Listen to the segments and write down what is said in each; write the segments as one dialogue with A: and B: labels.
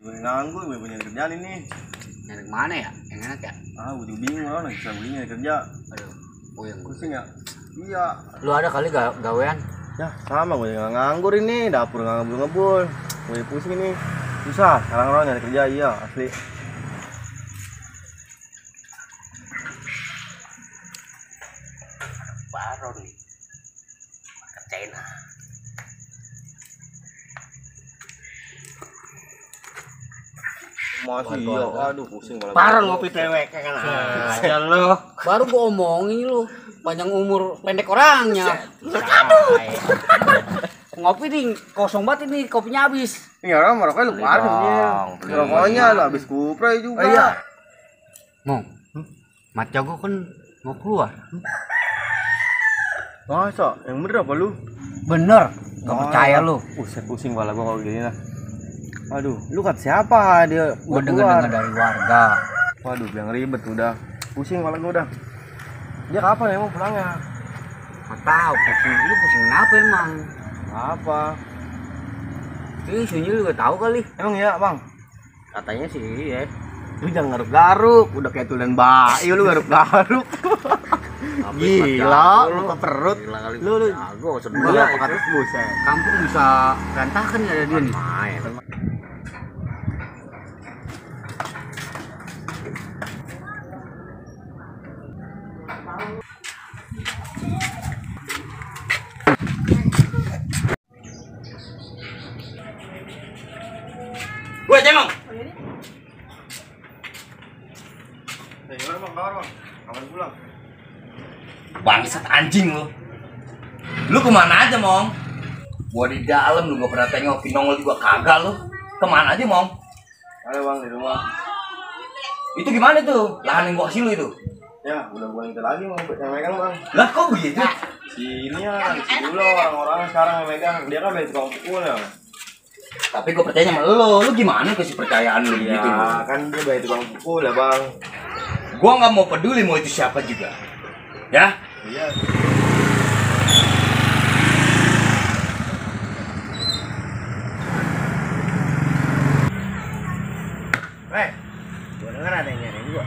A: Gue nganggur, gue punya kerjaan ini.
B: Nyari mana ya? Yang enak ya?
A: Gue juga bingung loh, nggak bisa beli nyari kerja.
B: Aduh, puyeng.
A: Pusing ya? Iya.
B: Lu ada kali gawean?
A: Ya sama, gue nggak nganggur ini, dapur nggak ngebul-ngebul. Gue pusing ini, susah. Sekarang orang nyari kerja, iya asli.
B: Baru nih. Kerjain lah.
A: Masih iya, aduh pusing malah.
B: Parah ngopi tewek kan aja lu. Baru gua omongin lu, panjang umur pendek orangnya. Aduh. Ngopi nih kosong banget ini, kopinya habis.
A: Ini orang merokoknya lu parah nih. Rokoknya lu habis kupre juga. Iya.
B: Mong. Mat jago kan mau keluar.
A: Masa? Yang bener apa lu?
B: Bener. Gak percaya lu.
A: Pusing kepala gua kalau gini lah. Waduh, lu kata siapa dia?
B: Gua dengar dari warga.
A: Waduh, yang ribet udah. Pusing kepala gua udah. Dia kapan emang pulangnya?
B: Nggak tahu, lu pusing kenapa emang?
A: Apa?
B: Ih, sunyi lu gak tahu kali.
A: Emang iya, Bang? Katanya sih ya. Lu jangan garuk-garuk, udah kayak tulen bayi lu garuk-garuk. Gila, lu ke perut. Lu jago, sebenarnya apa kata buset.
B: Kampung bisa berantakan ya ada dia nih.
A: Main.
B: Gue cemong.
A: Gimana Bang, kabar Bang? Kapan pulang?
C: Bangsat anjing lu. Lu kemana aja, Mong? Gua di dalam lu gak pernah tengokin, nongol juga kagak lu. Kemana aja, Mong?
A: Ada Bang di rumah.
C: Itu gimana tuh? Lahan yang gua kasih lu itu.
A: Ya, udah gua minta lagi mau yang megang Bang.
C: Lah kok begitu?
A: Sini ya, dulu orang-orang sekarang yang megang. Dia kan dari tukang pukul ya.
C: Tapi gua percaya sama lu gimana kasih percayaan lu
A: Ya,
C: gitu?
A: kan dia dari tukang pukul ya Bang.
C: Gua nggak mau peduli mau itu siapa juga. Ya?
A: Iya. Gua dengar ada yang nyariin gua.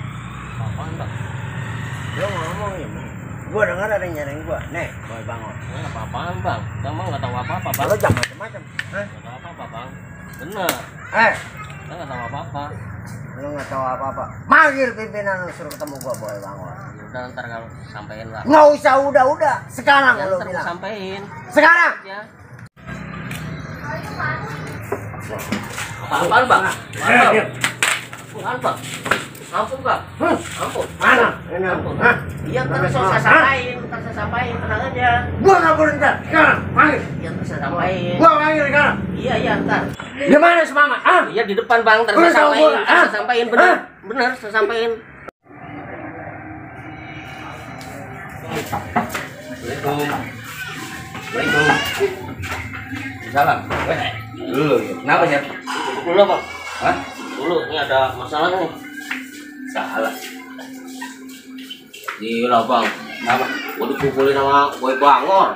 B: Apaan, Bang?
A: Lo ngomong ya, Bang. Gua dengar ada yang nyariin gua. Nih, Boy Bangor.
D: Nggak apa-apaan bang, kita mah nggak tahu apa-apa bang.
A: Lo jangan macam-macam. Hah?
D: Nggak tahu apa-apa bang, bener. Kita nggak tahu apa-apa.
A: Lo nggak tahu apa-apa. Manggil pimpinan lo suruh ketemu gua, Boy Bangor.
D: Ya udah ntar kalau sampein lah.
A: Nggak usah udah. Sekarang
D: Ya,
A: lo
D: ntar
A: bilang.
D: sampein.
A: Sekarang.
D: Ya. Apaan bang? Apaan? Ampun bang, ampun.
A: Mana? Ini
D: Ampun.
A: Hah?
D: Iya ntar saya sampaikan, tenang aja.
A: Gua nggak boleh ntar. Sekarang, panggil.
D: Iya ntar saya sampaikan.
A: Gua panggil sekarang.
D: Iya ntar.
A: Di mana Semama? Ah?
D: Iya di depan bang, ntar
A: Udah
D: saya
A: tahu
D: sampaikan,
A: gua.
D: ntar saya
A: Ah?
D: sampaikan bener, bener saya sampaikan.
C: Assalamualaikum. Salam. Dulu. Kenapa ya?
D: Dulu bang,
C: Hah?
D: dulu ini ada masalah nih.
C: Salah.
D: Gila bang,
C: Kenapa?
D: gua dipukulin sama Boy Bangor.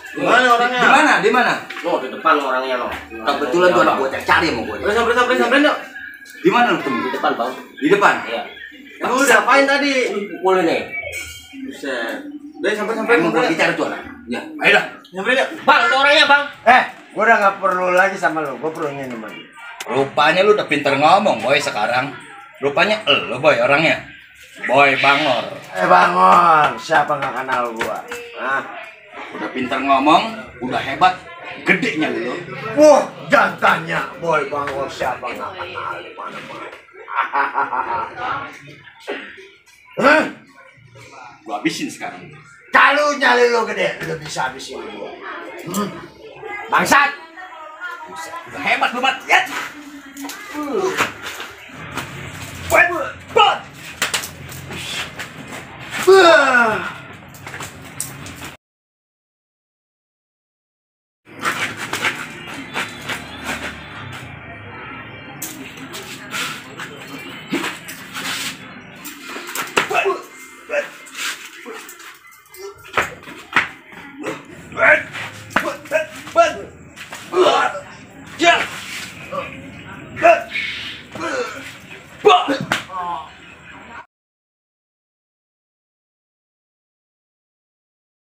A: Gimana orangnya?
C: Di mana? Di mana?
D: No, di depan orangnya no.
C: Kebetulan tuh anak gua cari sama gua.
A: Sampai dong.
C: Di mana lu temu?
D: Di depan bang.
C: Di depan.
D: Iya.
A: Lu udah apain tadi?
D: Dipukulin nih.
A: Buset. Udah sampai
C: Emang gua bicara tuh anak. Ya, ayolah.
A: Nyamperin yuk.
D: Bang, itu orangnya bang.
A: Gua udah nggak perlu lagi sama lu. Gua perlu ini sama dia.
C: Rupanya lu udah pinter ngomong, Boy, sekarang. Rupanya lu, Boy, orangnya. Boy Bangor.
A: Bangor, siapa nggak kenal gua? Ah,
C: Udah pinter ngomong, udah hebat. Gedenya lu.
A: wah, jangan tanya, Boy Bangor siapa nggak kenal di mana-mana. Hah?
C: Gua habisin sekarang.
A: Kalau nyali lo gede, lo bisa habisin gua. Bangsat.
C: Udah hebat lu, Mat. Ya.